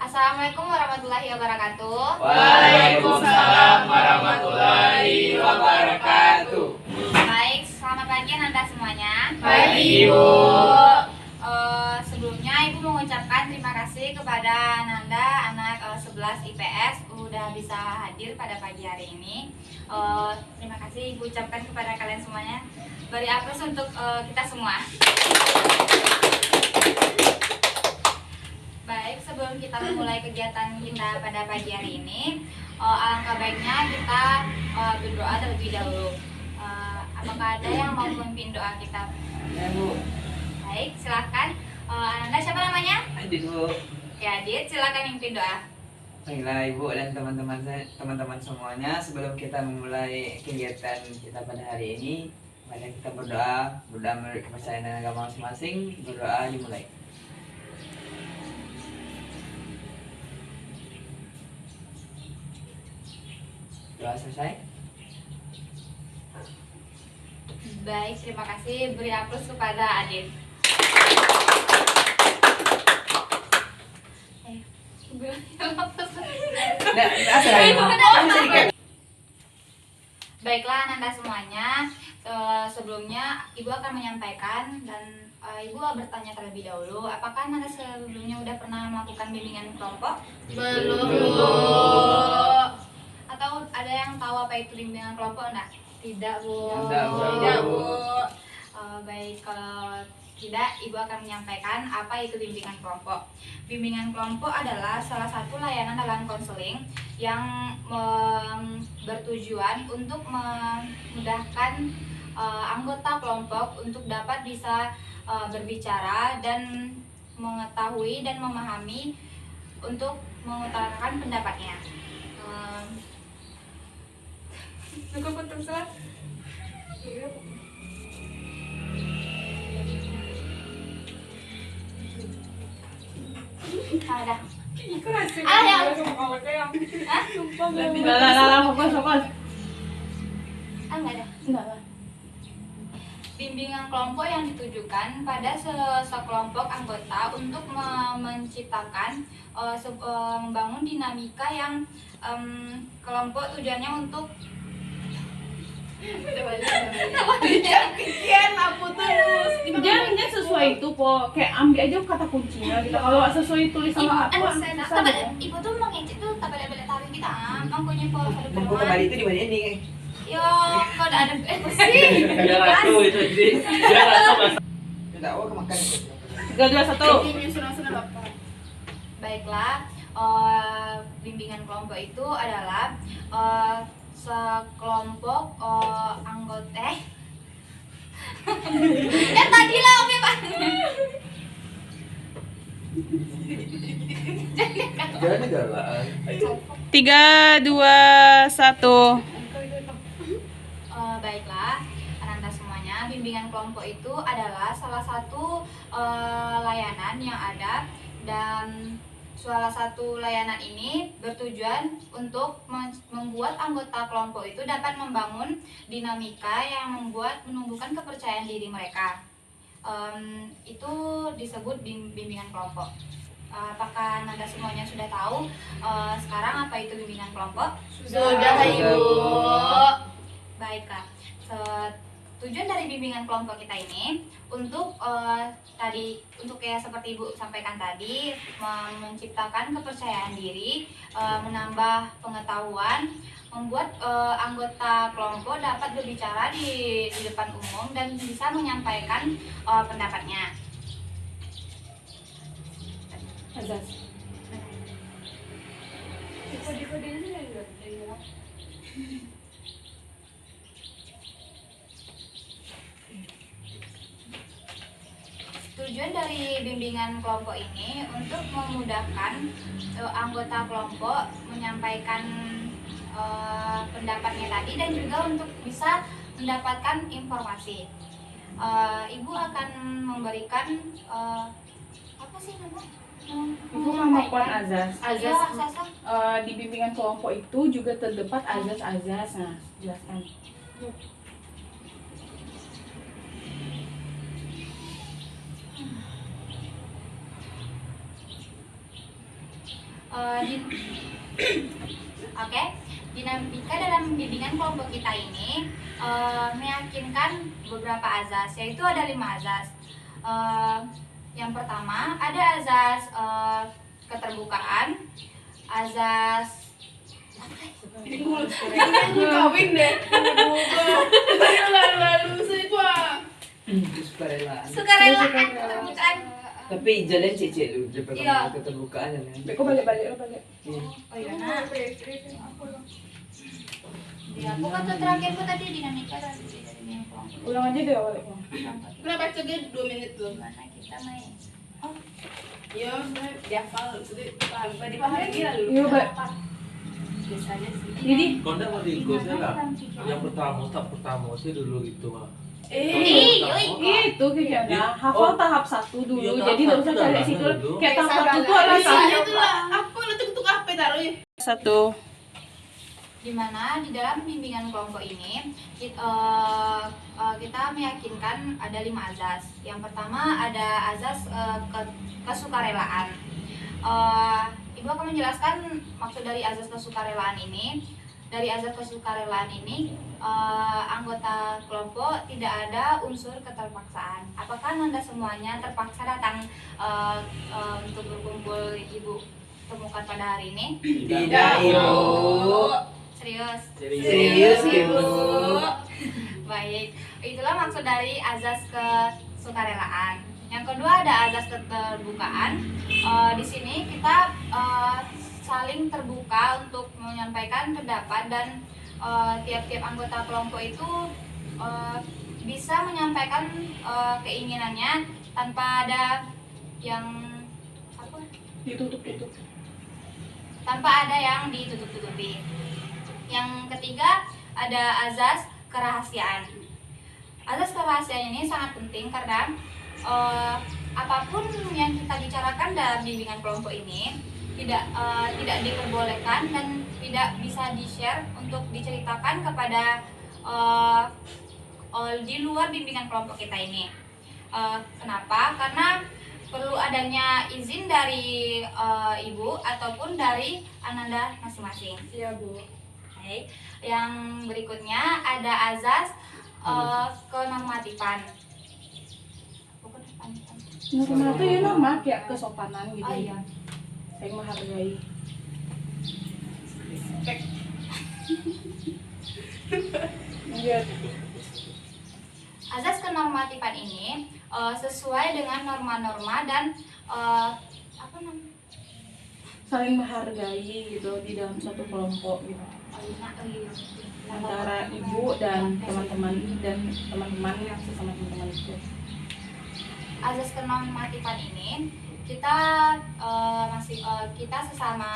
Assalamualaikum warahmatullahi wabarakatuh. Waalaikumsalam warahmatullahi wabarakatuh. Baik, selamat pagi Anda semuanya. Pagi, Ibu. Sebelumnya Ibu mengucapkan terima kasih kepada Nanda anak 11 IPS udah bisa hadir pada pagi hari ini. Terima kasih Ibu ucapkan kepada kalian semuanya. Beri aplaus untuk kita semua. Baik, sebelum kita memulai kegiatan kita pada pagi hari ini, alangkah baiknya kita berdoa terlebih dahulu. Apakah ada yang mau memimpin doa kita? Ya, Bu. Baik, silakan. Anda siapa namanya? Adit, Bu. Ya, Adit, silakan mimpin doa. Baiklah, Ibu dan teman-teman semuanya, sebelum kita memulai kegiatan kita pada hari ini, mari kita berdoa menurut kepercayaan dan agama masing-masing. Berdoa dimulai. Doa selesai. Baik, terima kasih. Beri aplaus kepada Adit. Baiklah Nanda semuanya, sebelumnya Ibu akan menyampaikan dan Ibu bertanya terlebih dahulu, apakah Nanda sebelumnya udah pernah melakukan bimbingan kelompok? Belum. Atau ada yang tahu apa itu bimbingan kelompok enggak? Tidak, Bu. Tidak, Bu. Baik, kalau tidak, Ibu akan menyampaikan apa itu bimbingan kelompok. Bimbingan kelompok adalah salah satu layanan dalam konseling yang bertujuan untuk memudahkan anggota kelompok untuk dapat bisa berbicara dan mengetahui dan memahami untuk mengutarakan pendapatnya. Cukup untuk salah. Ada. Enggak ada. Bimbingan kelompok yang ditujukan pada sekelompok anggota untuk menciptakan membangun dinamika yang kelompok tujuannya untuk Jangan sesuai itu po, kayak ambil aja kata kuncinya gitu. Kalau nggak sesuai tulis sama apa? Ibu tuh mengecek tuh tak balik-balik taruh kita, angkonya po. Buku kembali itu di mana ini? Yo, kau udah ada sih. Dia ratu itu sih. Dia ratu mas. Tidak, oh kemakan. 3, 2, 1. Baiklah, bimbingan kelompok itu adalah sekelompok anggota ya tadi lah oke Pak. Jangan galak. 3, 2, 1. Baiklah, Ananda semuanya, bimbingan kelompok itu adalah salah satu layanan yang ada dan salah satu layanan ini bertujuan untuk membuat anggota kelompok itu dapat membangun dinamika yang menumbuhkan kepercayaan diri mereka. Itu disebut bimbingan kelompok. Apakah Nanda semuanya sudah tahu sekarang apa itu bimbingan kelompok? Sudah, Ibu. Baiklah. Tujuan dari bimbingan kelompok kita ini untuk untuk kayak seperti Ibu sampaikan tadi, menciptakan kepercayaan diri, menambah pengetahuan, membuat anggota kelompok dapat berbicara di depan umum dan bisa menyampaikan pendapatnya. Tujuan dari bimbingan kelompok ini untuk memudahkan anggota kelompok menyampaikan pendapatnya tadi dan juga untuk bisa mendapatkan informasi. Ibu akan memberikan apa sih namanya? Itu kemampuan azas. Iya, Sasa. Di bimbingan kelompok itu juga terdapat azas-azas. Nah, jelaskan. di- Oke, dinamika dalam bimbingan kelompok kita ini meyakinkan beberapa azas, yaitu ada 5 azas. Yang pertama ada azas keterbukaan, azas Kawin deh. Lalu Sukarelaan. sukarela, keterbukaan. Tapi jalan cece dulu daripada Iya. keterbukaan ya. Kok balik. Iya. Oh iya, nah. Ya, aku kan terakhir aku tadi dinamika dan bimbingan kelompok. Ulang aja deh awalnya. Kenapa baca dia 2 menit tuh? Gimana kita main? Oh, Iya, sebenarnya dihafal, maksudnya paham. Dipahami dia lalu. Iya, Mbak. Biasanya sih. Jadi Kau ndak mau diikutnya lah. Yang tahap pertama sih dulu gitu mah. itu kayaknya hafal tahap 1 dulu. Iya, tahap Jadi enggak usah satu cari dah, situ. dulu. Kayak tahap 1 tuh Biasanya alasannya tuh lah, aku nutuk apa taruh ya? 1. Dimana di dalam bimbingan kelompok ini kita meyakinkan ada 5 azas. Yang pertama ada azas kesukarelaan. Ibu akan menjelaskan maksud dari azas kesukarelaan ini. Dari azas kesukarelaan ini, anggota kelompok tidak ada unsur keterpaksaan. Apakah Anda semuanya terpaksa datang untuk berkumpul Ibu temukan pada hari ini? Tidak, Ibu. Serius? Serius, Ibu. Baik, itulah maksud dari azas kesukarelaan. Yang kedua ada azas keterbukaan. Di sini kita saling terbuka untuk menyampaikan pendapat dan tiap-tiap anggota kelompok itu bisa menyampaikan keinginannya tanpa ada yang apa? Ditutup. Tanpa ada yang ditutup-tutupi. Yang ketiga ada azas kerahasiaan. Azas kerahasiaan ini sangat penting karena apapun yang kita bicarakan dalam bimbingan kelompok ini tidak diperbolehkan dan tidak bisa di-share untuk diceritakan kepada di luar bimbingan kelompok kita ini. Kenapa? Karena perlu adanya izin dari Ibu ataupun dari Ananda masing-masing. Iya, Bu. Oke. Yang berikutnya ada azas kenormatifan. Normal itu ya nama kayak kesopanan gitu. Oh iya. Saya menghargai. Iya. Azas kenormatifan ini sesuai dengan norma-norma dan apa namanya? Saling menghargai gitu di dalam satu kelompok gitu. Antara ibu dan teman-teman yang sesama teman-teman itu. Azas kenormatifan ini kita kita sesama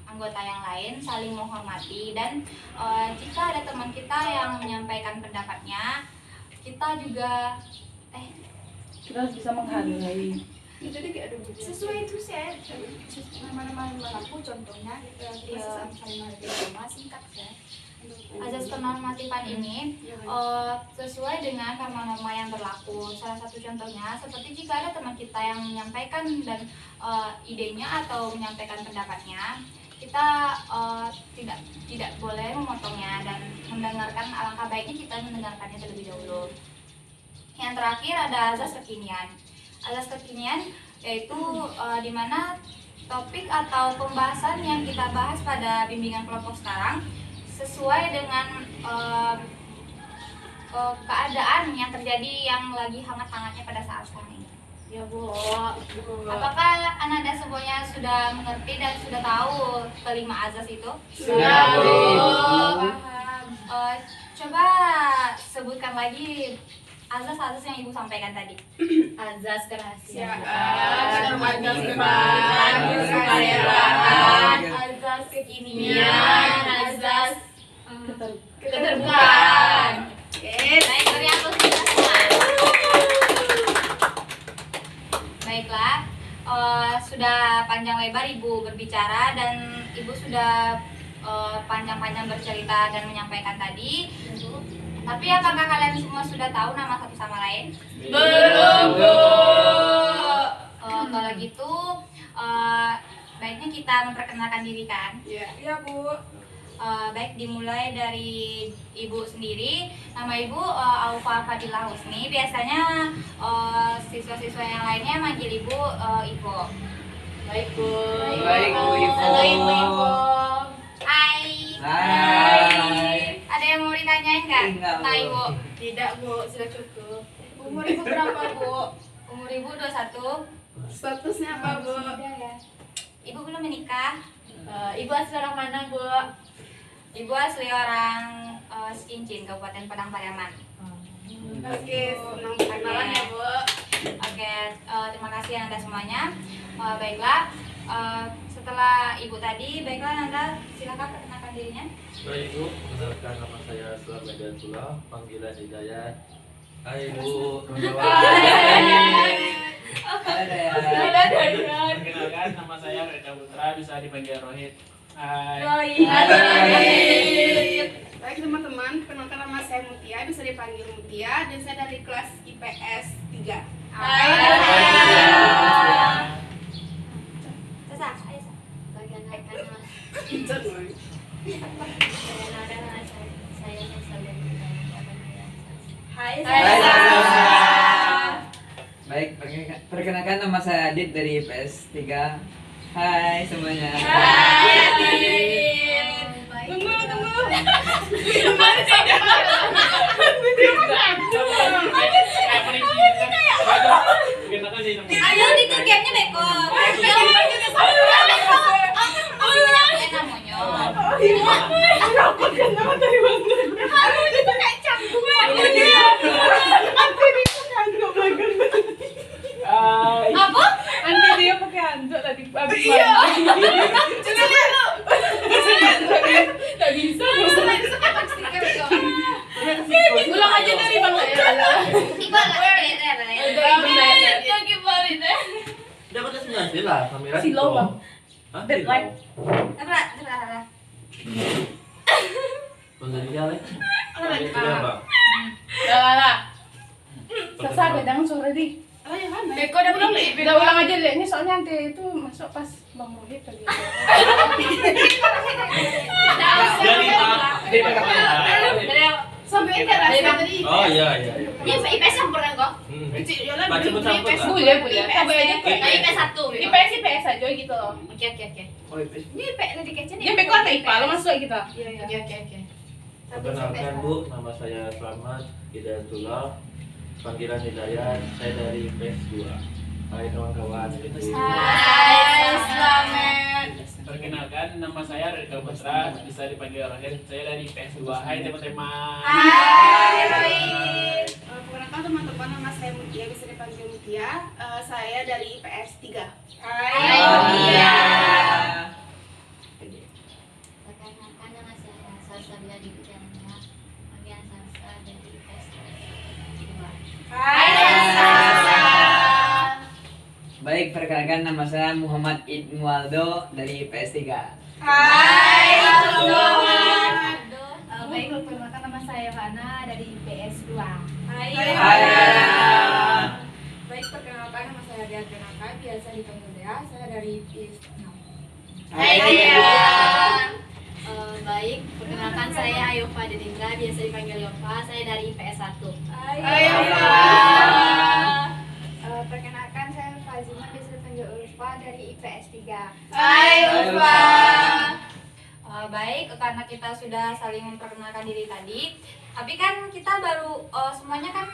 anggota yang lain saling menghormati dan jika ada teman kita yang menyampaikan pendapatnya, kita juga Kita harus bisa menghargai. Jadi kayak ada bunyi. sesuai itu saya nama-nama aku contohnya saling menghargai sama singkat ya. Azas kenormatifan ini sesuai dengan norma-norma yang berlaku. Salah satu contohnya seperti jika ada teman kita yang menyampaikan dan idenya atau menyampaikan pendapatnya, kita tidak boleh memotongnya dan mendengarkan. Alangkah baiknya kita mendengarkannya terlebih dahulu. Yang terakhir ada azas kekinian. Azas kekinian yaitu di mana topik atau pembahasan yang kita bahas pada bimbingan kelompok sekarang sesuai dengan keadaan yang terjadi yang lagi hangat-hangatnya pada saat sekarang ini. Ya, Bu. Apakah Ananda semuanya sudah mengerti dan sudah tahu kelima azas itu? Sudah, Bu. Paham. Coba sebutkan lagi azas-azas yang Ibu sampaikan tadi. Azas kerahasiaan, kesukarelaan, azas kekinian, azas keterbukaan. Baik, beri aplaus semua. Baiklah, sudah panjang lebar Ibu berbicara dan Ibu sudah panjang-panjang bercerita dan menyampaikan tadi. Tapi apakah kalian semua sudah tahu nama satu sama lain? Belum, Bu. Kalau gitu, baiknya kita memperkenalkan diri kan. Iya. Iya, Bu. Baik, dimulai dari Ibu sendiri. Nama Ibu Aufa Fadilah Husni. Biasanya siswa-siswa yang lainnya manggil Ibu Ivo. Baik, Bu. Baik, Bu Ivo. Halo, Ibu Ivo. Hai. Hai. Ada yang mau ditanyain nggak? Enggak, Bu. Nah, Ibu. Tidak, Bu. Sudah cukup. Umur Ibu berapa, Bu? Umur Ibu 21. Statusnya apa, Bu? Ibu belum menikah. Ibu asli orang mana, Bu? Ibu asli orang Cincin, Kabupaten Padang Pariaman. Oke, senang kenalan ya, Bu. Oke, terima kasih Anda semuanya. Baiklah, setelah Ibu tadi, baiklah Anda silakan perkenalkan dirinya. Baik Bu, perkenalkan nama saya Sulam Hidayatullah, panggilan Hidayat. Hai Bu, Ada ya. Perkenalkan, nama saya Reda Putra, bisa dipanggil Rohit. Hai. Baik teman-teman, kenalkan nama saya Mutia, bisa dipanggil Mutia, dan saya dari kelas IPS 3. Sasa, ayo Sa. Perkenalkan nama Hai, saya Sasa dari Panggilan Hai, Hai, Sasa. Baik, perkenalkan nama saya Adit dari PS 3. Hai semuanya. Perkenalkan diri nama Ayo dikit gamenya beko. Hai. Apa? Nanti dia pakai handuk tadi habis Iya. mandi. Nggak bisa. ulang aja dari Bang Dapat 9 lah, kamera Silau, itu. Bang. Hah, Deadline. silau? Pendirinya leh. Bang. Lah. Sasa jangan suara di. Beko udah pulang nih. Udah ulang aja deh. Ini soalnya nanti itu masuk pas Bang Rohit tadi. Dari Dari perkenalkan. Sampai kan tadi. Oh iya. Ini IPS yang pernah kok? Kecil Yola Baca dulu bersama, IPS. Pak. Boleh. Coba aja Nah, IPS 1. IPS aja gitu loh. Oke. Oh, PS. Ini P dari kecil nih. Dia beko atau IPA lo masuk kita. Oke. Perkenalkan Bu, nama saya Slamet Hidayatullah, panggilan Hidayat. Saya dari PS 2. Hai kawan-kawan. Hai, selamat. Perkenalkan, nama saya Reda Putra, bisa dipanggil Rohit. Saya dari PS2. Hai teman-teman. Hai, Rohit. Perkenalkan teman-teman, nama saya Mutia, bisa dipanggil Mutia. Saya dari IPS 3. Hai, Mutia. Perkenalkan nama saya Sasa Bila Dibicaranya, panggilan Sasa dari IPS 2. Hai, Sasa. Baik, perkenalkan nama saya Muhammad Idmualdo dari PS 3. Hai, Baik, perkenalkan nama saya Yohana dari IPS 2. Hai. Baik, perkenalkan nama saya Dea Renata, biasa dipanggil Dea. Saya dari IPS 6. Hai, Dea. Baik, perkenalkan saya Ayova Dedindra, biasa dipanggil Yova. Saya dari IPS 1. Hai, Yova. Perkenalkan saya Fazima, bisa dipanggil Ulfa dari IPS 3. Hai, Ulfa. Baik, karena kita sudah saling memperkenalkan diri tadi, tapi kan kita baru semuanya kan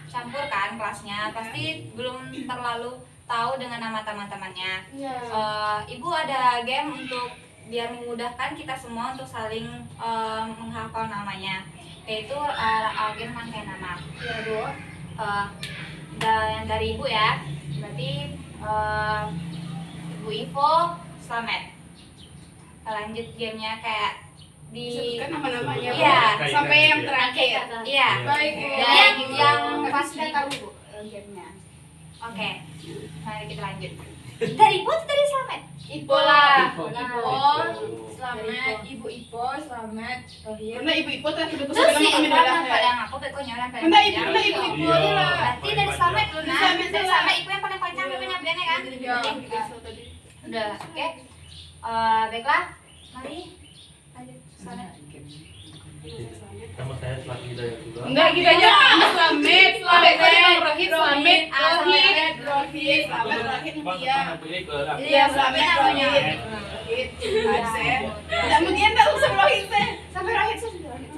campur kan kelasnya, pasti belum terlalu tahu dengan nama teman-temannya. Ibu ada game untuk biar memudahkan kita semua untuk saling menghafal namanya, yaitu game rangkaian nama. Iya, Bu. Dan dari Ibu ya, berarti Ibu Ivo Slamet. Lanjut gamenya kayak di Sebutkan nama-namanya, Bu. Iya. Sampai yang terakhir. Iya. Baik, Bu. Yang pas sudah tahu, Bu, gamenya. Oke, mari kita lanjut. Dari Ibu atau dari Slamet? Ipo lah. Ipo. Selamat, Ibu Ipo, selamat. Karena Ibu Ipo tadi udah Terus nama sih, kami orang dah. paling aku bekonya orang paling Karena panjang. Ibu Ipo aja lah. Berarti dari Slamet dulu nah. Slamet Dari lah. Slamet Ibu yang paling panjang punya biasanya kan? Iya. Udah, oke. Baiklah, mari lanjut sana. Nama saya Selamat Hidayatullah. Enggak gitu aja. Slamet, Slamet, Rohit, Slamet, Rohit. Rohit, Slamet, Rohit, Mutia. Iya, Slamet, Rohit. Rohit, Asep. Dan Mutia enggak usah Rohit teh. Sampai Rohit sih Rohit.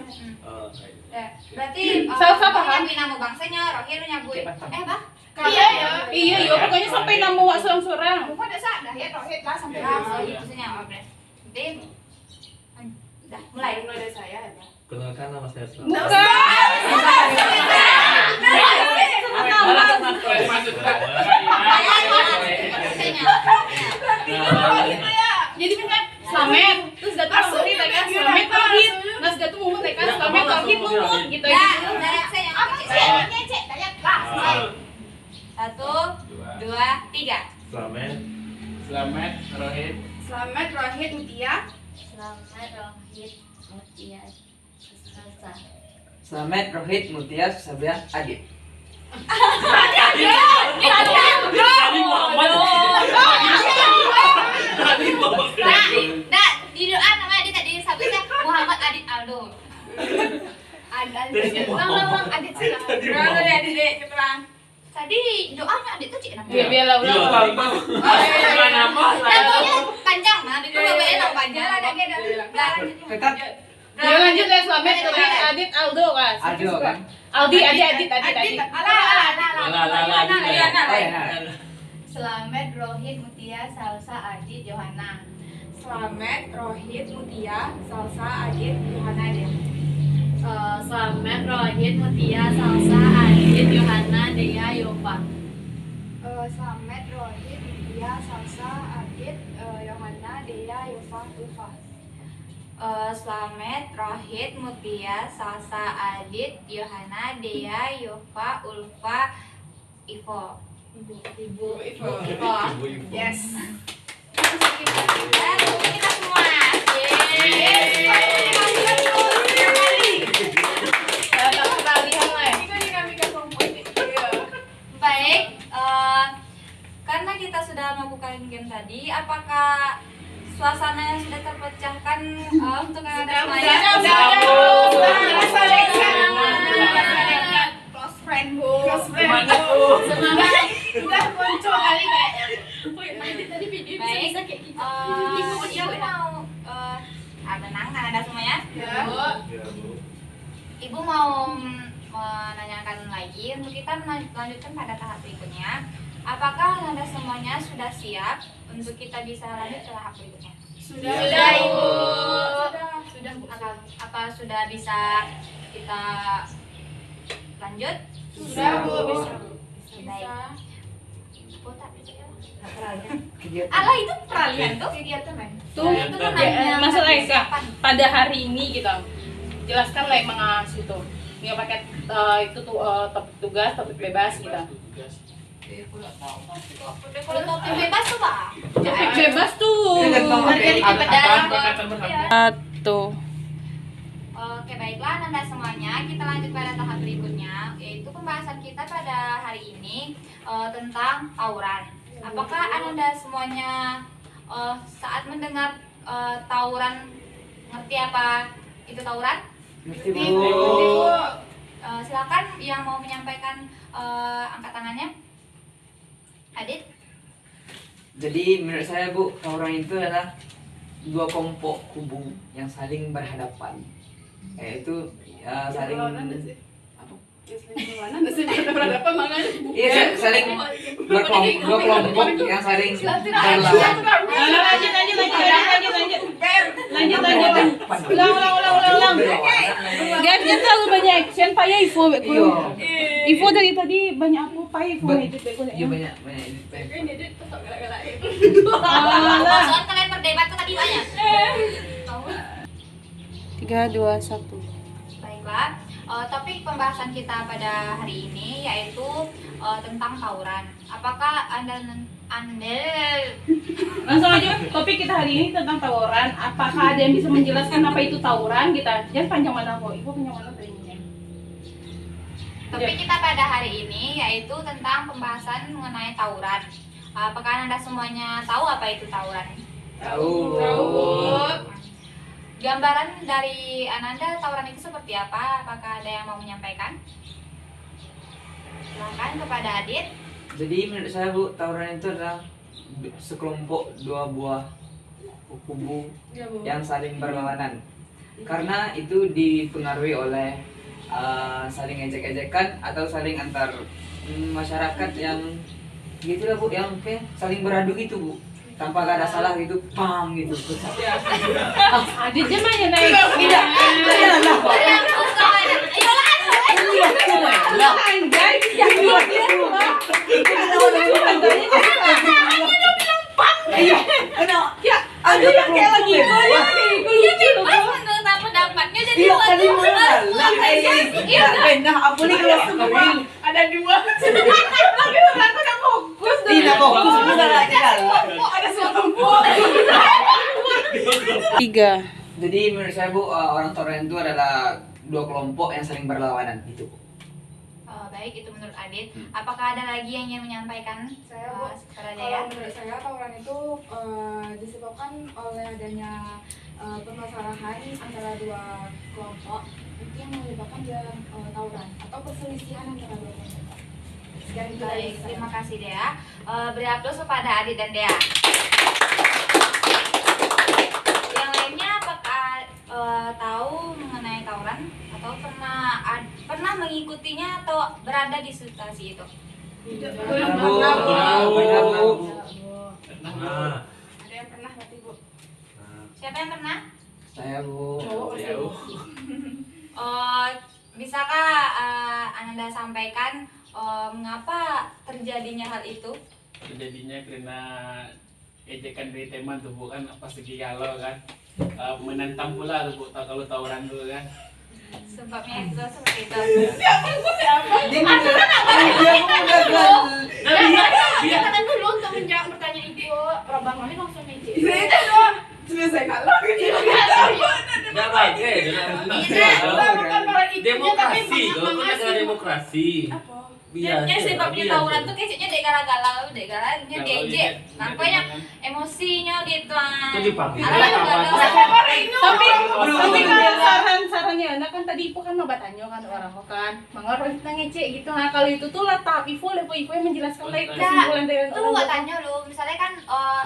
Berarti Salsa paham? nyambi nama bangsanya, Rohir nyabui. Bah? Iya ya. Iya ya, pokoknya sampai nama wak sorang-sorang. Bukan ada sak dah ya Rohit lah sampai Oh, itu senyap. Berarti udah mulai. mulai dari saya ya. Kenalkan nama saya Selamat. Bukan. Jadi kan Slamet, terus datang Rohit lagi Slamet Rohit. Nas datang Mumut lagi Slamet Rohit Mumut gitu aja. Dari saya Apa sih? Ngecek tanya kelas. 1, 2, 3. Selamat Rohit. Selamat Rohit Mutia. Selamat Rohit Mutia Salsa. Slamet, Rohit, Mutia, Sabia, Adit. Nah, di doa namanya Adit tadi disebutnya Muhammad Adit Aldo. Ulang Adit sih. Ulang Adit cepetan. Tadi doanya Adit tuh cik kenapa? Biar lah ulang. Namanya panjang mah, di dua nama panjang ada lanjut. Tetap Ya lanjut ya Slamet, Rohit, Adit, Aldo kan. Aldo kan? Aldi, Adit. Selamat Rohit Mutia Salsa Adit Yohana. Selamat Rohit Mutia Salsa Adit Yohana Dea. Selamat Rohit Mutia Salsa Adit Yohana Dea Yova. Selamat Rohit Mutia Salsa Adit Yohana Dea Yova Ulfa. Selamat Rohit Mutia Salsa Adit Yohana Dea Yova Ulfa Ivo. Ibu. Yes. Dan kita semua. Baik, karena kita sudah melakukan game tadi, apakah suasananya sudah terpecahkan untuk anak-anak semuanya? Close friend bu. Semangat. Udah muncul kali kayaknya. Baik, ibu mau tenang kan ada semuanya? Ya. Ibu mau menanyakan lagi untuk kita melanjutkan pada tahap berikutnya. Apakah Anda semuanya sudah siap untuk kita bisa lanjut ke tahap berikutnya? Sudah ibu. Sudah. Apa sudah bisa kita lanjut? Sudah bu. Bisa. Baik. Aku tak percaya. Kegiatan. Allah itu peralihan tuh. Kegiatan men. Tuh, Itu tuh nanya masalah Eka. persiapan. Pada hari ini gitu. Jelaskan lah mengas itu. Nggak pakai itu tuh topik tugas, topik bebas gitu. Kalau topik bebas tuh Pak. Topik bebas tuh. Materi kebedaran. Tuh. Oke baiklah Anda semuanya, kita lanjut pada tahap berikutnya, yaitu pembahasan kita pada hari ini tentang tawuran. Apakah Anda semuanya saat mendengar tawuran ngerti apa itu tawuran? Ngerti bu. Silakan yang mau menyampaikan angkat tangannya. Adit. Jadi menurut saya bu, tawuran itu adalah dua kelompok kubu yang saling berhadapan. Yaitu saling iya saling berkelompok, dua kelompok yang saling berlawan. Lanjut. Ulang. Gamenya terlalu banyak action, Pak ya Ivo. Ivo dari tadi banyak apa Pak Ivo itu Iya banyak Soal kalian berdebat tuh tadi banyak. 3, 2, 1. Baiklah, topik pembahasan kita pada hari ini yaitu tentang tawuran. Apakah Anda Langsung aja topik kita hari ini tentang tawuran. Apakah ada yang bisa menjelaskan apa itu tawuran? Kita jangan panjang mana kok. Ibu panjang mana tadi? topik kita pada hari ini yaitu tentang pembahasan mengenai tawuran. Apakah Anda semuanya tahu apa itu tawuran? Tahu. Gambaran dari Ananda tawuran itu seperti apa? Apakah ada yang mau menyampaikan? Silakan kepada Adit. Jadi menurut saya Bu, tawuran itu adalah sekelompok dua buah kubu yang saling berlawanan. Karena itu dipengaruhi oleh saling ejek-ejekan atau saling antar masyarakat yang gitu lah Bu, yang kayak saling beradu gitu Bu, tanpa ada salah gitu, pam gitu. Ada jemanya naik. Ada kayak lagi. Iya bebas menurut pendapatnya jadi Iya wajar. tadi mana? Nah, apa nih kalau semua? Ada 2. Tidak fokus benar lagi kan. Ada suatu. 3. Jadi menurut saya Bu, orang tawuran itu adalah dua kelompok yang saling berlawanan itu. Baik, itu menurut Adit. Apakah ada lagi yang ingin menyampaikan? Saya, Bu, Kepada kalau ya. menurut saya tawuran itu disebabkan oleh adanya permasalahan antara dua kelompok itu yang menyebabkan dia tawuran atau perselisihan antara dua kelompok. Sekian itu dari Baik, saya. terima kasih Dea. Beri aplaus kepada Adit dan Dea. Yang lainnya apakah tahu mengenai tawuran atau pernah mengikutinya atau berada di situasi itu? Pernah Bu. Nah, Ada yang pernah berarti, Bu? Siapa yang pernah? Saya Bu. Bisakah Ananda sampaikan mengapa terjadinya hal itu? Jadinya karena ejekan dari teman tuh Bu, kan pas lagi galau kan. Menantang pula tuh Bu, kalau tawuran dulu kan. Sebabnya itu seperti itu. Dia Dia kata dulu untuk menjawab pertanyaan itu. Bang Mami langsung meja. Selesai kalau nggak baik demokrasi loh, kan negara demokrasi. Biasa. Ya sebabnya biasa. tawuran tuh kayaknya dek galau, dek galanya Galau, diejek. iya. Nampaknya emosinya gitu ah. Itu dipanggil. Alah, galau. Tapi kalau saran-sarannya anak kan tadi Ipo kan mau bertanya kan orang kan mengorang kita ngecek gitu. Nah kalau itu tuh letak Ipo yang menjelaskan lagi kesimpulan dari Tuh gak tanya lu, misalnya kan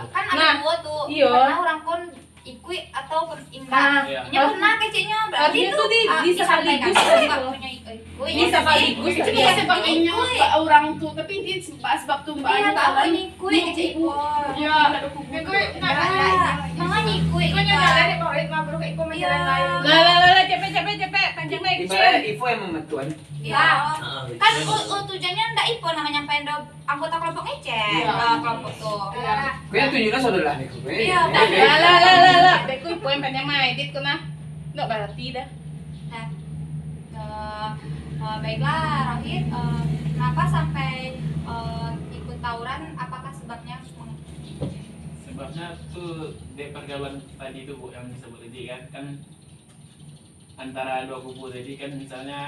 kan ada Nah, dua tuh. iya. Pernah orang kon ikui atau indah. Nah, Iya. Nya pernah keceknya berarti artinya itu tuh di sekaligus disampaikan. gitu. Punya ikui. Di sekaligus Itu tadi. dia sebagainya orang tuh, tapi dia sebab tuh Iya, tahu ini ikui kecek ikui. Ya, ikut Nah, makanya ikui. Iya. Lah cepet panjang naik. Ibaratnya Ivo yang memetuan. Iya. Ah, Kan gitu. tujuannya ndak ipo namanya nyampein anggota kelompok ngecek kelompok tuh. Kau yang tunjukkan saudara nih. Iya, Lah. Beku Ipo yang panjang naik dit kena. Nggak berarti dah. Baiklah Rohit, kenapa sampai ikut tawuran? Apakah sebabnya? Sebabnya tuh di pergaulan tadi itu Bu yang disebut tadi kan antara dua kubu tadi kan, misalnya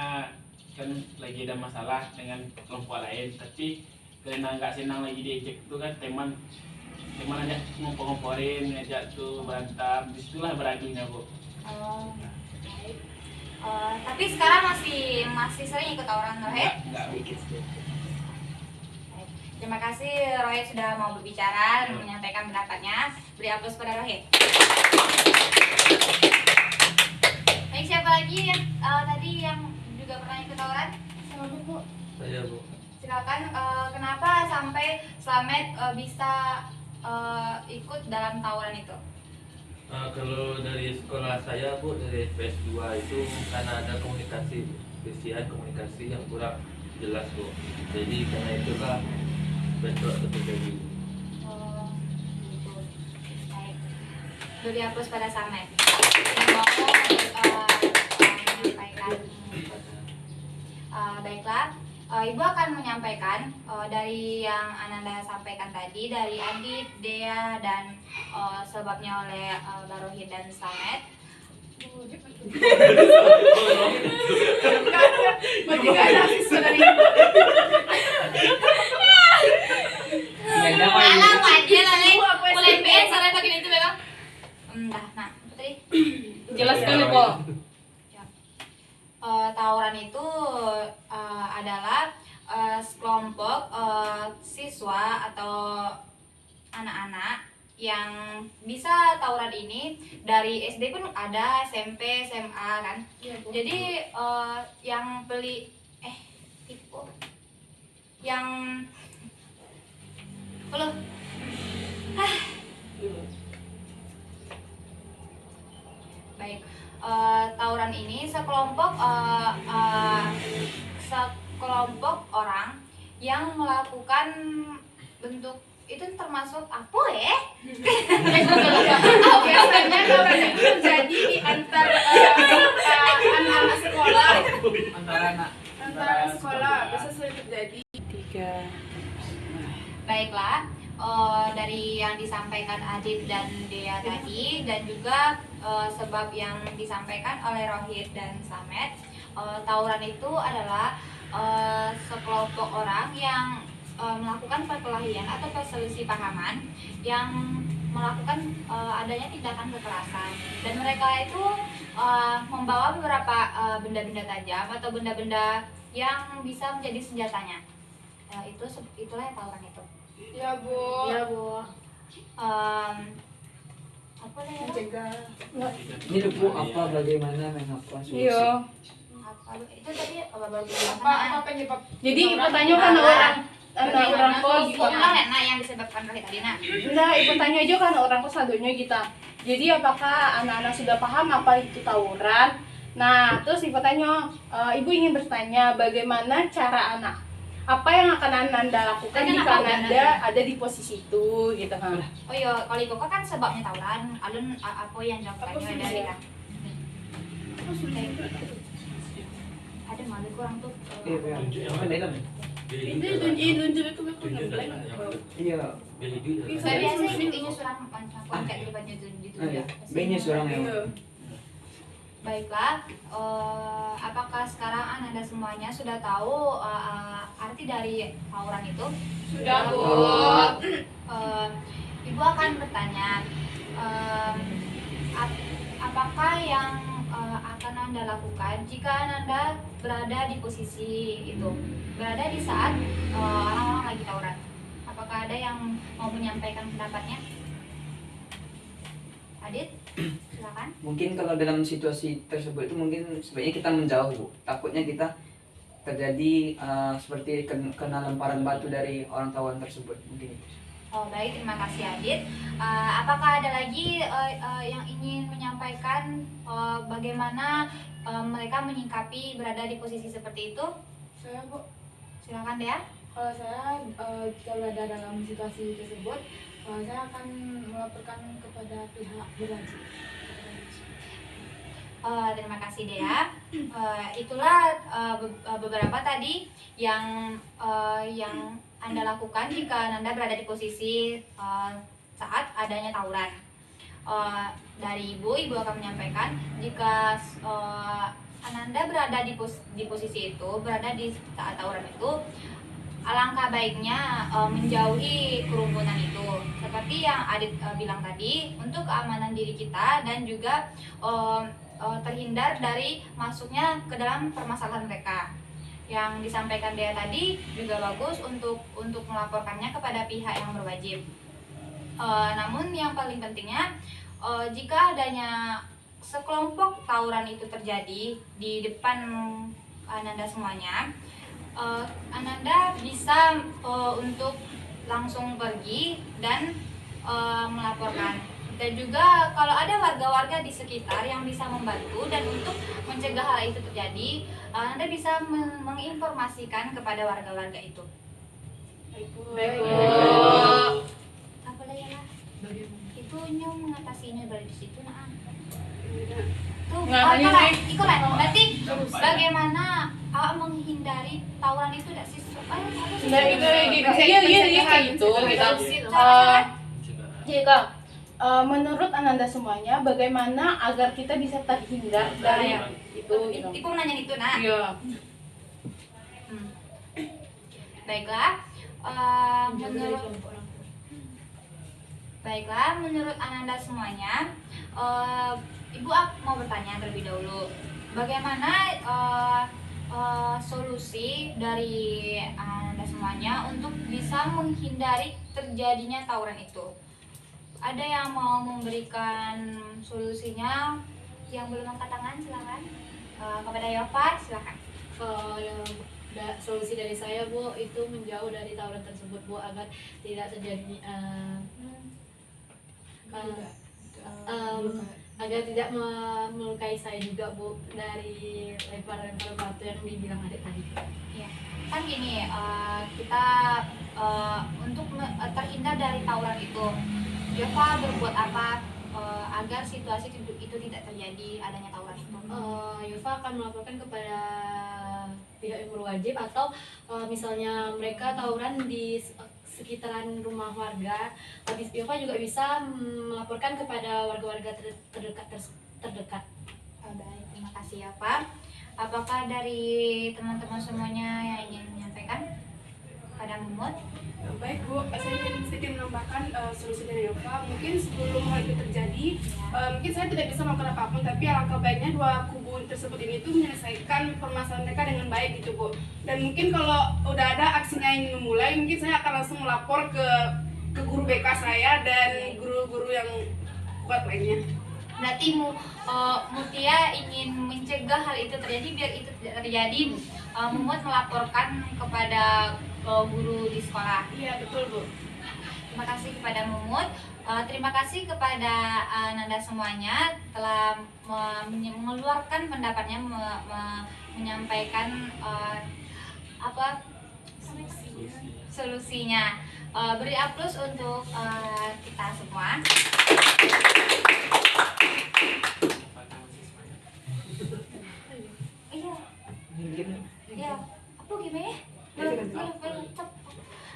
kan lagi ada masalah dengan kelompok lain, tapi karena nggak senang lagi diejek itu kan teman aja ngompor-ngomporin, ngajak tuh berantem, disitulah beradunya Bu. Baik. Tapi sekarang masih sering ikut tawuran Rohit? Nggak. Terima kasih Rohit sudah mau berbicara dan menyampaikan pendapatnya. Beri aplaus pada Rohit. Baik, siapa lagi yang tadi yang juga pernah ikut tawuran? Saya Bu. Silakan. Kenapa sampai Slamet bisa ikut dalam tawuran itu? Kalau dari sekolah saya Bu, dari PS2 itu karena ada komunikasi, kesian komunikasi yang kurang jelas Bu. Jadi karena itulah bentrok terjadi. Gitu. Baik. Beri aplaus pada Slamet. Yang mau menyampaikan. Baiklah. Ibu akan menyampaikan dari yang Ananda sampaikan tadi dari Adit, Dea, dan sebabnya oleh Barohid dan Slamet. Yang damai. Alah, aja lah, mulai PS sore pagi itu memang. apa? Tawuran itu adalah sekelompok siswa atau anak-anak yang bisa tawuran ini dari SD pun ada, SMP, SMA kan. Jadi yang tipe yang belum baik. Tawuran ini sekelompok orang yang melakukan bentuk itu termasuk apa ya? Biasanya tawuran itu terjadi di antar anak-anak sekolah. Antara sekolah bisa sering terjadi. Baiklah, dari yang disampaikan Adit dan Dea tadi, dan juga sebab yang disampaikan oleh Rohit dan Samet, tawuran itu adalah sekelompok orang yang melakukan perkelahian atau perselisih pahaman yang melakukan adanya tindakan kekerasan, dan mereka itu membawa beberapa benda-benda tajam atau benda-benda yang bisa menjadi senjatanya. Itulah yang tawuran itu. Ya Bu. Apa nih ya? Mencegah. Ini Bu, apa bagaimana mengapa Iya. Apa itu tadi Apa penyebab? Jadi pertanyaan kan orang kok gitu. nah yang disebabkan Rohit tadi nah. Nah, ibu tanya aja kan orang kok sadonya kita. Jadi apakah anak-anak sudah paham apa itu tawuran? Nah, terus ibu tanya, ibu ingin bertanya bagaimana cara anak, apa yang akan Ananda lakukan Tanya jika apa, Ananda ada di posisi itu, gitu kan? Oh iya, kalau ibu kan sebabnya tawuran, alun apa yang dilakukan dari kan? Ada malu kurang tuh. Apa dalam? Tunjuk itu aku ngebleng. Iya. Saya biasa intinya surang kayak di depan gitu ya. Banyak surang ya. Baiklah, apakah sekarang Anda semuanya sudah tahu arti dari tawuran itu? Sudah Bu. Ibu akan bertanya, apakah yang akan Anda lakukan jika Anda berada di posisi itu, berada di saat orang-orang lagi tawuran? Apakah ada yang mau menyampaikan pendapatnya? Adit, silakan. Mungkin kalau dalam situasi tersebut itu mungkin sebaiknya kita menjauh Bu. Takutnya kita terjadi seperti kena lemparan batu dari orang tawuran tersebut mungkin. Oh baik, terima kasih Adit. Apakah ada lagi yang ingin menyampaikan bagaimana mereka menyikapi berada di posisi seperti itu? Saya Bu, Silakan Dea. kalau saya jika berada dalam situasi tersebut, saya akan melaporkan kepada pihak berwajib. Terima kasih Dea. Itulah beberapa tadi yang Anda lakukan jika Anda berada di posisi saat adanya tawuran. Dari Ibu akan menyampaikan jika Ananda berada di posisi itu, berada di saat tawuran itu, alangkah baiknya menjauhi kerumunan itu. Seperti yang Adit bilang tadi, untuk keamanan diri kita dan juga terhindar dari masuknya ke dalam permasalahan mereka. Yang disampaikan dia tadi juga bagus untuk melaporkannya kepada pihak yang berwajib. Namun yang paling pentingnya, jika adanya sekelompok tawuran itu terjadi di depan Ananda semuanya, Ananda bisa untuk langsung pergi dan melaporkan. Dan juga kalau ada warga-warga di sekitar yang bisa membantu dan untuk mencegah hal itu terjadi, Anda bisa menginformasikan kepada warga-warga itu. Baik. Apa lagi ya? Itu nyom mengatasinya dari situ nah. Tuh, ikut lah. Berarti bagaimana menghindari tawuran itu tidak sih? Nah, iya kayak gitu. Jika menurut Ananda semuanya, bagaimana agar kita bisa terhindar dari itu? Gitu. Ibu nanya itu nah. Iya. Baiklah, menurut Baiklah, menurut Ananda semuanya, Ibu mau bertanya terlebih dahulu, bagaimana solusi dari Ananda semuanya untuk bisa menghindari terjadinya tawuran itu? Ada yang mau memberikan solusinya? Yang belum angkat tangan silakan. Kepada Yova silakan. Solusi dari saya, Bu, itu menjauh dari tawuran tersebut, Bu, agar tidak terjadi agar tidak melukai saya juga, Bu, dari lempar-lempar batu yang dibilang adik tadi. Ya, kan gini, kita untuk terhindar dari tawuran itu, Yova berbuat apa agar situasi itu tidak terjadi adanya tawuran itu? Yova akan melaporkan kepada pihak yang berwajib, atau misalnya mereka tawuran di sekitaran rumah warga, Yova juga bisa melaporkan kepada warga-warga terdekat. Baik, terima kasih ya Pak. Apakah dari teman-teman semuanya yang ingin menyampaikan pada Mumut? Baik Bu, saya ingin sedikit menambahkan solusi dari Yova. Mungkin sebelum hal itu terjadi, mungkin saya tidak bisa melakukan apapun, tapi alangkah baiknya dua kubu tersebut ini itu menyelesaikan permasalahan mereka dengan baik gitu Bu. Dan mungkin kalau udah ada aksinya ini memulai, mungkin saya akan langsung melapor ke guru BK saya dan guru-guru yang kuat lainnya. Berarti Mutia ingin mencegah hal itu terjadi, biar itu tidak terjadi. Mumut melaporkan kepada guru di sekolah. Iya betul Bu. Terima kasih kepada Mumut. Terima kasih kepada Nanda semuanya telah mengeluarkan pendapatnya, menyampaikan solusinya. Beri aplaus untuk kita semua. Iya, apa gimana?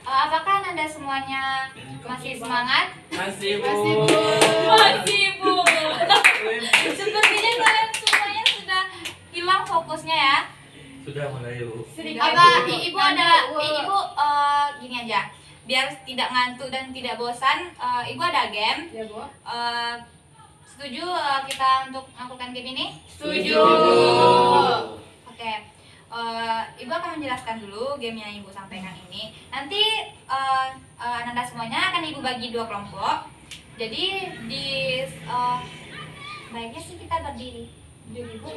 Apakah Nanda semuanya masih semangat? Masih, Bu. Masih, Bu. Sepertinya kalian semuanya sudah hilang fokusnya ya. Sudah mulai, Bu. Ibu gini aja, biar tidak ngantuk dan tidak bosan, Ibu ada game. Ya Bu. Setuju kita untuk melakukan game ini? Setuju. Oke. Ibu akan menjelaskan dulu game yang Ibu sampaikan ini. Nanti Ananda semuanya akan Ibu bagi 2 kelompok. Jadi di baiknya sih kita berdiri. Berdiri Bu.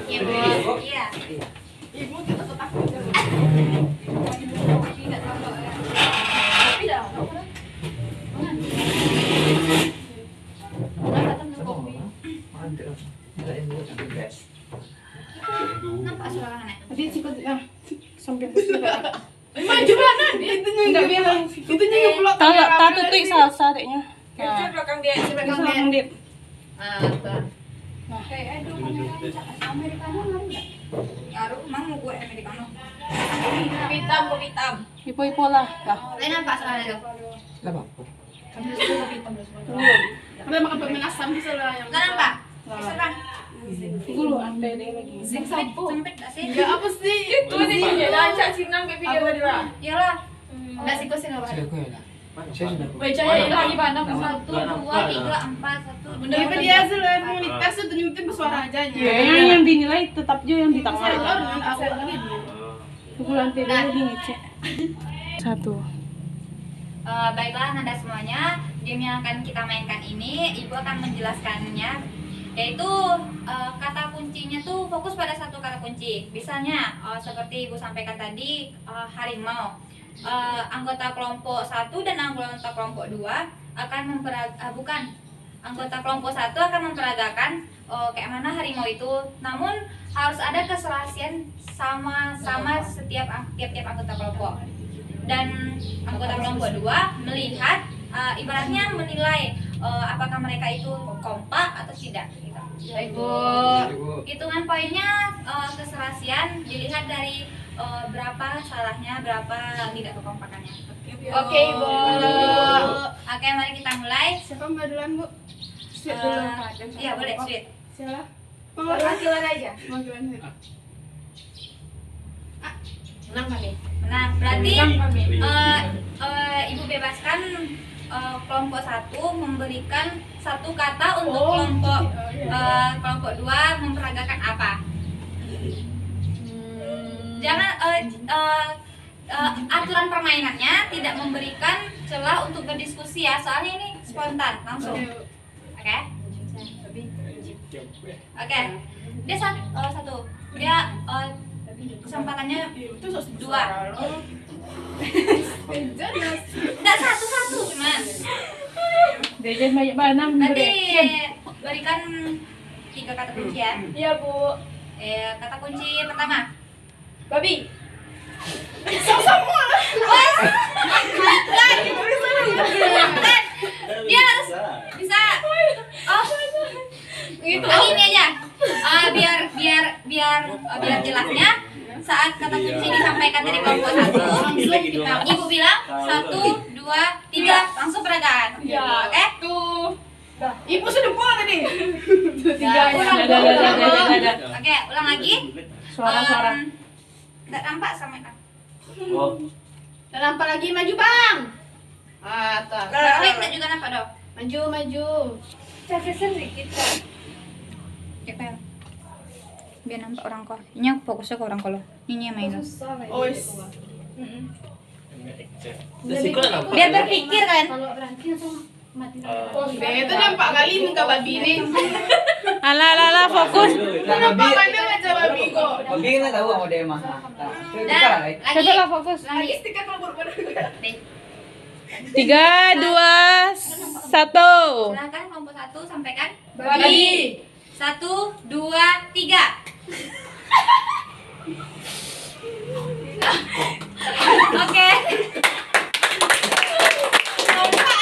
Iya Bu. Iya. Ibu kita tetap aja Bu. Tidak terlalu tapi dah. Nampak suaranya? Tadi cikot sampai Maju mana? Itunya enggak bilang. Itunya yang pelot. tak tutup salsa adiknya. Itu belakang dia, di belakang dia. Belakang dit. Kayak Americano ngaruh nggak? Ngaruh, emang mau gue Americano? Hitam, hitam. Ipo lah. Lain nampak suaranya dong? Udah makan pemain asam bisa lah yang. Nggak nampak? Bisa kan? Dulu ada lagi. Sempit nggak sih? Enggak apa sih? Itu sih. Lancar sinang kayak video tadi lah. Iyalah. Nggak sih gue sih nggak apa-apa. Bacanya lagi pandang 1, 2, 3, 4, 1. Bener dia selain komunitas itu nyutin bersuara aja. Kayaknya yang dinilai tetap juga yang di tengah. Aku lagi. Bulan tidak dingecek. 1. Baiklah Nanda semuanya, game yang akan kita mainkan ini Ibu akan menjelaskannya, yaitu kata kuncinya tuh fokus pada satu kata kunci. Misalnya seperti Ibu sampaikan tadi, harimau. Anggota kelompok 1 dan anggota kelompok 2 akan anggota kelompok 1 akan memperagakan kayak mana harimau itu, namun harus ada keserasian sama tiap anggota kelompok. Dan anggota kelompok 2 melihat, ibaratnya menilai apakah mereka itu kompak atau tidak gitu. Baik Bu. Hitungan poinnya keserasian dilihat dari berapa salahnya, berapa tidak kekompakannya. Oke Bu. Oke, mari kita mulai. Siapa mbak duluan Bu? Sweet dulu. Iya boleh, sweet. Siapa? Wakilan aja. Wakilan. Menang kami. Menang. Berarti Ibu bebaskan kelompok 1 memberikan satu kata untuk kelompok 2 memperagakan apa. Jangan aturan permainannya tidak memberikan celah untuk berdiskusi ya, soalnya ini spontan langsung. Oke? Oke. Dia satu. Dia kesempatannya 2. Enggak satu cuman. Dejen banyak mana Nanti berikan 3 kata kunci ya. Iya, Bu. Kata kunci pertama. Babi. Dia harus bisa. Oh, gitu. Ini aja. Biar jelasnya saat kata kunci disampaikan dari kelompok 1, Ibu bilang 1, 2, 3 langsung peragaan. Ya. Oke? Tuh. Ibu sudah pulang tadi. Oke, ulang lagi. Suara. Enggak nampak sama kan? Oh, Dan nampak lagi, maju, Bang. Tuh. Enggak juga nampak dong. Maju. Cek sedikit. Biar nampak orang kok. Ini fokusnya ke orang kalau. Ini yang main. Oh, resiko apa? Biar berpikir kan. Kalau berhenti langsung mati. itu nampak kali muka babi ini. Alah, fokus. Nampak kali aja babi kok. Babi kan tahu mau dia mah. Dan lagi. fokus. Lagi stiker kalau Tiga, dua, satu. Silakan kelompok 1 sampaikan. Babi. 1, 2, 3. Oke. Kelompok 2.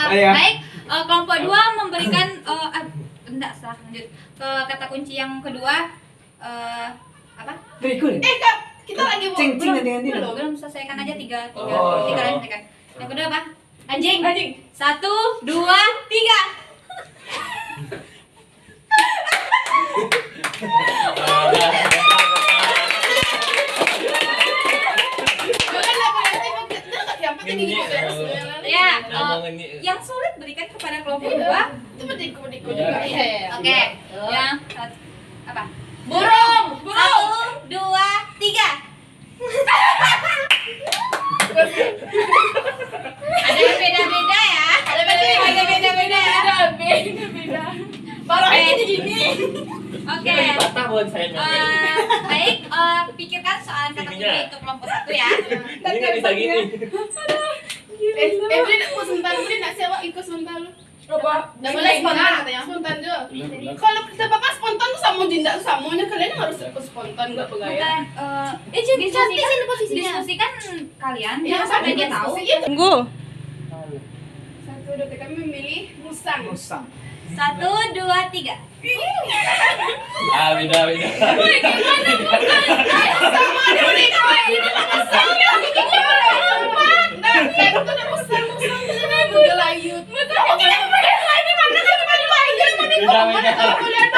Iya. Baik, kelompok 2 memberikan enggak salah lanjut ke kata kunci yang kedua. Apa? Berikut. kita lagi mau Cing nanti. Belum selesaikan aja 3 Oh. selesaikan. Yang kedua apa? Anjing. 1, 2, 3. Ya, yang sulit berikan kepada kelompok 2. Oke. Yang apa? Burung. 1, 2, 3. Ada yang beda-beda ya. Ada beda-beda ya. Baru aja gini. Oke. Patah buat saya. Baik, pikirkan soal kata kunci untuk kelompok 1 ya. Ini nggak bisa gini. Beli nak sebentar, beli nak sewa ikut sebentar. Apa? Boleh spontan katanya. Spontan juga. Kalau kita bakal spontan tuh sama jindak samunya kalian harus ikut spontan nggak bergaya. Bukan, diskusikan kalian, jangan sampai dia tahu. Tunggu. 1, 2, 3 kami memilih musang. 1, 2, 3. Beda. Sama ada unik koi. Ini mana sama? Nah, itu ada musang ini bergelayut. Ini mana kami bergelayut? Mana kau lihat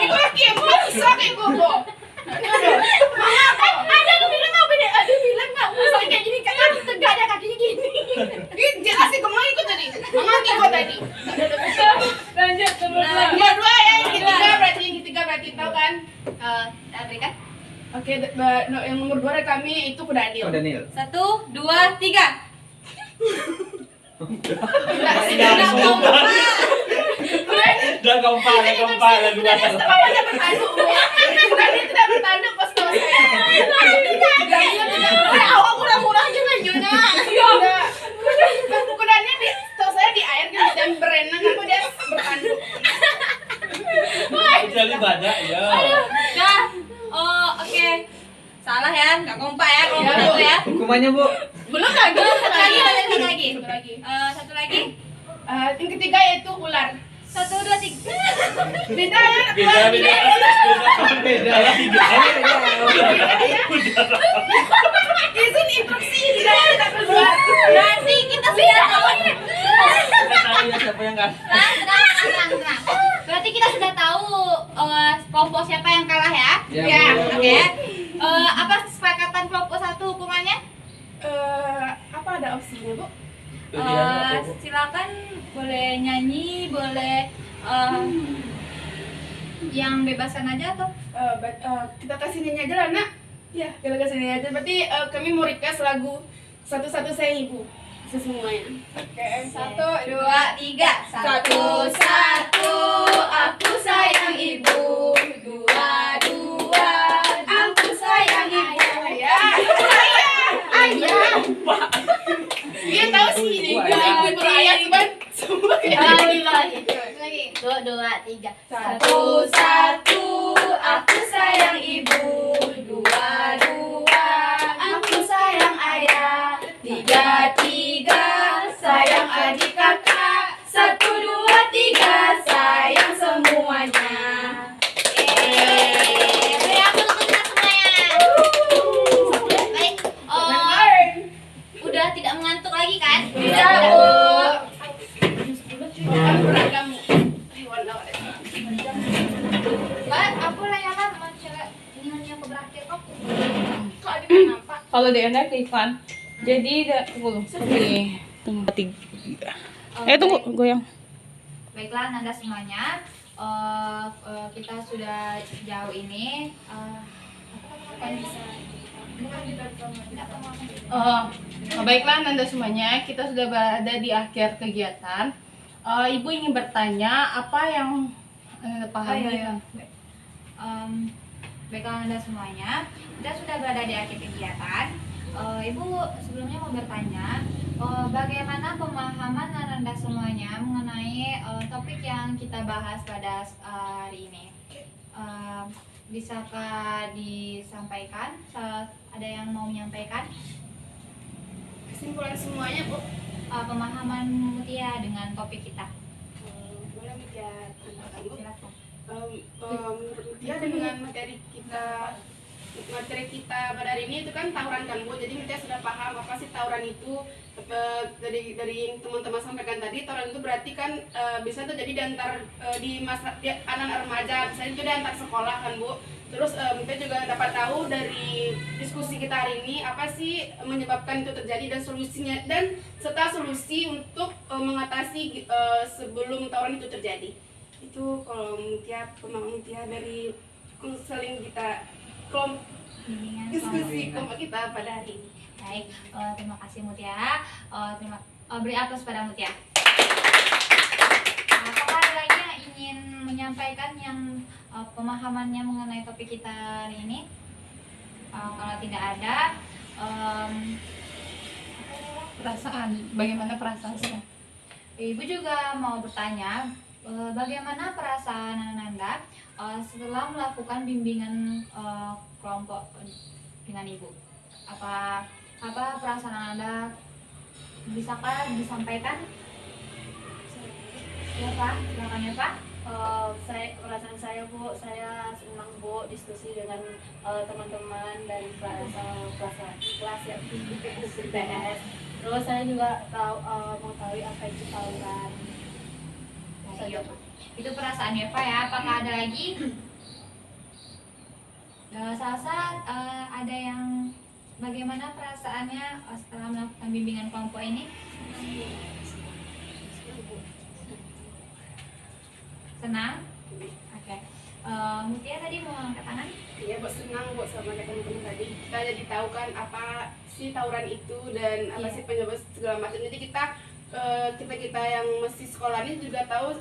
itu laki yang musang kayak gogo. Ada yang bilang nggak beda, ada yang bilang nggak musang kayak gini kan tegak ada kakinya gini. Ini jelasin kemana ikut tadi? Mama ikut tadi. Lanjut terus. Yang kedua ya, yang ketiga berarti tahu kan? Berikan. Oke, yang nomor 2 dari kami itu Kudanil. 1, 2, 3. Udah kompak. Kawannya bertanduk. Kudanil tidak bertanduk pas kalau saya. Awak murah-murah aja majunya. Kudanil tahu saya di air kan dan berenang apa dia bertanduk. Jadi banyak ya. Dah. Oh, oke. Salah ya, nggak kompak ya kelompok 1 ya. Hukumannya, Bu. Belum lagi. Satu lagi. Satu lagi. Yang ketiga yaitu ular. 1, 2, 3. Beda ya. Beda. Izin instruksi tidak keluar. Berarti kita sudah tahu. Tahu ya siapa yang kan? Tenang. Berarti kita sudah tahu kelompok siapa yang kalah ya. Ya, Bu. Oke. Apa kesepakatan kelompok 1 tuh hukumannya? Apa ada opsinya, Bu? Pilihannya apa, Bu? Silakan boleh nyanyi, boleh yang bebasan aja atau Kita kasih nyanyi aja lah, Nak. Ya, kita kasih nyanyi aja. Berarti kami mau request lagu Satu-satu Sayang Ibu semuanya. Oke, 1, 2, 3. Satu-satu aku sayang ibu, dua-dua aku sayang ibu. Ayah. Dia tahu sih ini. Ibu berayat cuman semua lagi. Dua, tiga. Satu-satu aku sayang ibu, dua-dua aku sayang ayah, tiga-tiga sayang adik kakak, 1, 2, 3 sayang semuanya. Beri aplaus untuk kita semuanya. Baik. Udah tidak mengantuk lagi kan? Tidak, Bu. beragam hewan lawan. Mbak, aku layanan sama cewek ini hanya aku berakhir kok. Kok ada kenapa? Kalau DNA ke Ivan. Jadi tunggu. Tunggu 3. Tunggu, goyang. Baiklah Nanda semuanya, kita sudah jauh ini. Baiklah Nanda semuanya, kita sudah berada di akhir kegiatan. Ibu ingin bertanya apa yang Anda pahami? Baiklah Nanda semuanya, kita sudah berada di akhir kegiatan. Ibu sebelumnya mau bertanya, bagaimana pemahaman Nanda semuanya mengenai topik yang kita bahas pada hari ini? Bisakah disampaikan? Ada yang mau menyampaikan? Kesimpulan semuanya, Bu. Pemahaman Mutia dengan topik kita. Boleh Mutia tambahkan, Bu? Silakan. Menurut Mutia dengan materi kita pada hari ini itu kan tawuran kan, Bu. Jadi Mutia sudah paham apa sih tawuran itu. Dari yang teman-teman sampaikan tadi, tawuran itu berarti kan bisa terjadi di antar di anak remaja, misalnya itu di antar sekolah kan, Bu. Terus Mutia juga dapat tahu dari diskusi kita hari ini apa sih menyebabkan itu terjadi dan solusinya, dan serta solusi untuk mengatasi sebelum tawuran itu terjadi. Itu kalau Mutia, pemahaman Mutia dari konseling kita, diskusi kelompok kita pada hari ini. Baik, terima kasih Mutia. Beri aplaus pada Mutia. Apakah ada lagi yang ingin menyampaikan yang pemahamannya mengenai topik kita hari ini? Kalau tidak ada, Perasaan, bagaimana perasaan saya? Ibu juga mau bertanya, bagaimana perasaan Nanda setelah melakukan bimbingan kelompok dengan Ibu? Apa perasaan Anda bisakah disampaikan? Ya Pak, silakan ya Pak. Perasaan saya Bu, saya senang Bu diskusi dengan teman-teman dari kelas yang PS. Terus saya juga mengetahui apa itu tawuran. Iya, Pak. Itu perasaan ya Pak ya. Apakah ada lagi? Salsa, ada yang bagaimana perasaannya setelah melakukan bimbingan kelompok ini? Senang? Oke. Mutia tadi mau angkat tangan? Iya, Bu, senang Bu sama teman-teman tadi. Kita jadi tahu kan apa sih tawuran itu dan apa sih penyebab segala macam. Jadi kita yang masih sekolah ini juga tahu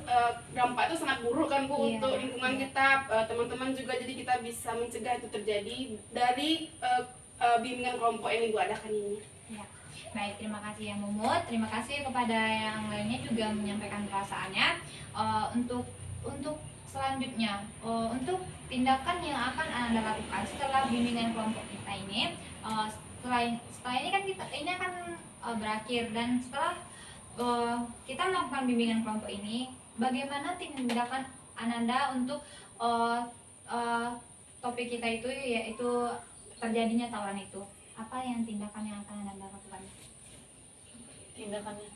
dampak itu sangat buruk kan Bu untuk lingkungan kita, teman-teman juga, jadi kita bisa mencegah itu terjadi dari bimbingan kelompok yang Ibu adakan ini. Ya. Baik, terima kasih ya Mumut. Terima kasih kepada yang lainnya juga menyampaikan perasaannya. Untuk selanjutnya, untuk tindakan yang akan Anda lakukan setelah bimbingan kelompok kita ini, setelah ini kan ini akan berakhir, dan setelah kita melakukan bimbingan kelompok ini, bagaimana tindakan Ananda untuk topik kita itu, yaitu terjadinya tawuran itu? Apa yang tindakan yang akan Ananda lakukan? Tindakannya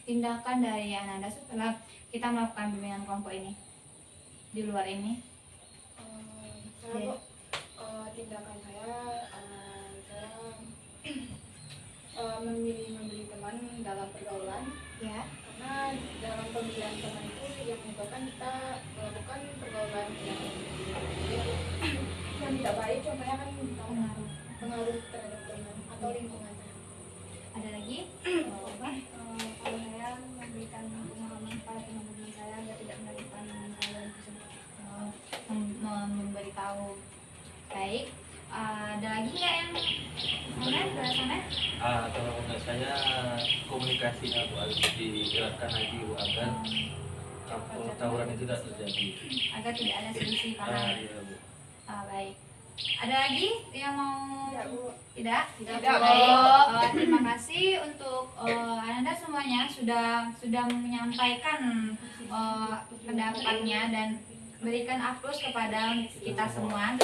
Tindakan dari Ananda setelah kita melakukan bimbingan kelompok ini di luar ini? Saya Bu, tindakan saya memilih membeli teman dalam pergaulan, Ya. karena dalam pemilihan teman itu yang menyebabkan kita melakukan pergaulan yang tidak baik, contohnya kan pengaruh terhadap teman atau lingkungan. Ada lagi? Kalau saya memberikan pemahaman pada teman-teman saya agar tidak melakukan hal yang tersebut. Memberitahu. Baik. Ada lagi nggak yang mana? Sebelah sana? Kalau menurut saya komunikasinya Bu harus digerakkan lagi Bu agar tawuran itu tidak terjadi. Agar tidak ada selisih paham. Iya Bu. Baik. Ada lagi yang mau? Tidak? Tidak. Baik. Terima kasih untuk Ananda semuanya sudah menyampaikan pendapatnya dan berikan aplaus kepada kita semua.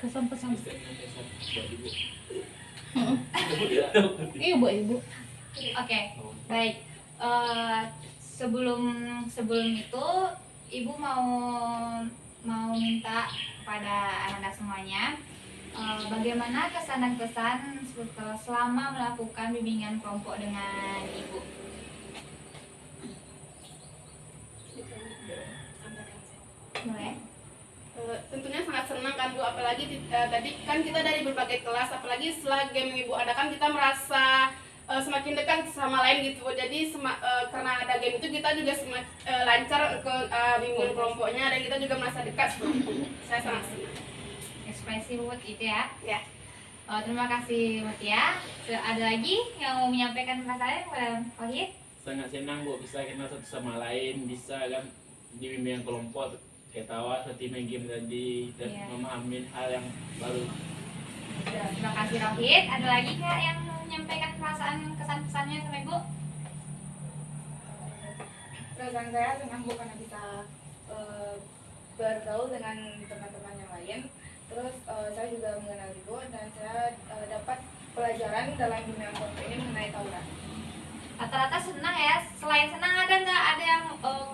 Kesan-pesan. Buat Ibu. Iya Bu, Ibu. Oke, baik. Sebelum itu, Ibu mau minta kepada Ananda semuanya, bagaimana kesan dan pesan selama melakukan bimbingan kelompok dengan Ibu? Boleh? Tentunya sangat senang kan Bu, apalagi tadi kan kita dari berbagai kelas, apalagi setelah game yang Ibu adakan kita merasa semakin dekat sama lain gitu Bu. Jadi karena ada game itu kita juga lancar ke bimbingan kelompoknya dan kita juga merasa dekat. Saya sangat senang. Ekspresi Ruth itu ya? Ya. Terima kasih Mutia. Ada lagi yang mau menyampaikan perasaan kepada Wahid? Sangat senang Bu bisa kenal satu sama lain, bisa kan di bimbingan kelompok ketawa seperti main game tadi dan Iya. memahami hal yang baru. Terima kasih Rohit. Ada lagi nggak yang mau menyampaikan perasaan kesan-kesannya sama Ibu? Perasaan saya senang Bu karena bisa bergaul dengan teman-teman yang lain. Terus saya juga mengenal Ibu dan saya dapat pelajaran dalam bimbingan kelompok ini mengenai tawuran. Rata-rata senang ya. Selain senang ada nggak ada yang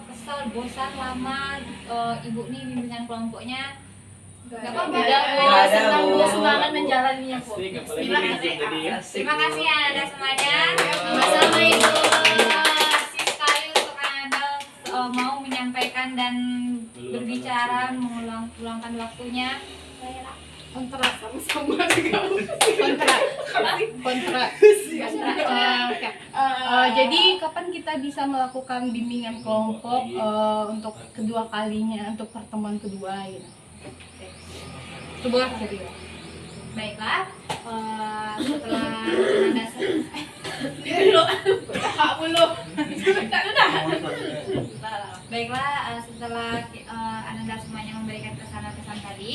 kesel, bosan, lama Ibu nih bimbingan kelompoknya? Nggak apa-apa. Tidak, Bu. Nggak ada, Senang Bu. Bu semangat menjalaninya Bu. Asik, apalagi Terima main kasih. game tadi ya. Terima kasih ya Anda semuanya. Sama-sama, Ibu. Terima kasih sekali untuk Anda mau menyampaikan dan berbicara, mengulangkan waktunya. Kontrak. Sama-sama juga Bu. Kontrak. Kontrak. Oke. Jadi kapan kita bisa melakukan bimbingan kelompok untuk kedua kalinya, untuk pertemuan kedua gitu? Coba jadi. Baiklah, setelah Anda Baiklah, setelah Anda semuanya memberikan pesan-pesan tadi,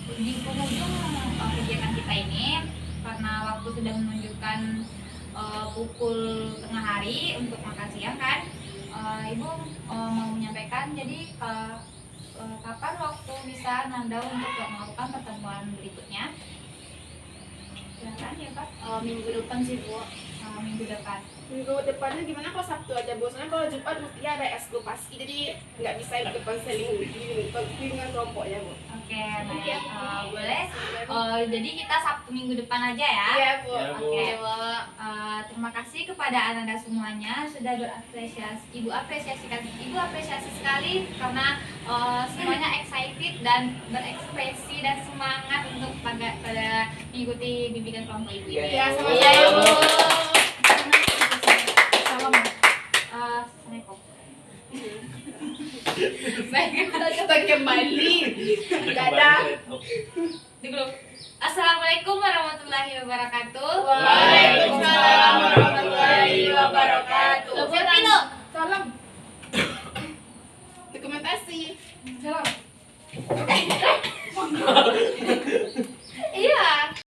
di penghujung kegiatan kita ini, karena waktu sudah menunjukkan pukul tengah hari untuk makan siang kan, Ibu mau menyampaikan, jadi kapan waktu bisa Nanda untuk melakukan pertemuan berikutnya? Silakan ya Pak. Minggu depan sih Bu. Minggu depan. Minggu depannya gimana kalau Sabtu aja Bu? Soalnya kalau Jumat Mutia ada eskul paski, jadi nggak bisa ikut konseling di bimbingan kelompoknya Bu. Oke, baik. Boleh. Jadi kita Sabtu minggu depan aja ya. Iya Bu. Ya, Bu. Oke, terima kasih kepada Ananda semuanya sudah berapresiasi. Ibu apresiasi sekali karena semuanya excited dan berekspresi dan semangat untuk pada mengikuti bimbingan kelompok Ibu ini. Iya, sama Iya, saya Bu. Salam. Assalamualaikum. Baik, Kita kembali. Dadah. dulu. Assalamualaikum warahmatullahi wabarakatuh. Waalaikumsalam warahmatullahi wabarakatuh. Filipino. Salam. Dokumentasi. Salam.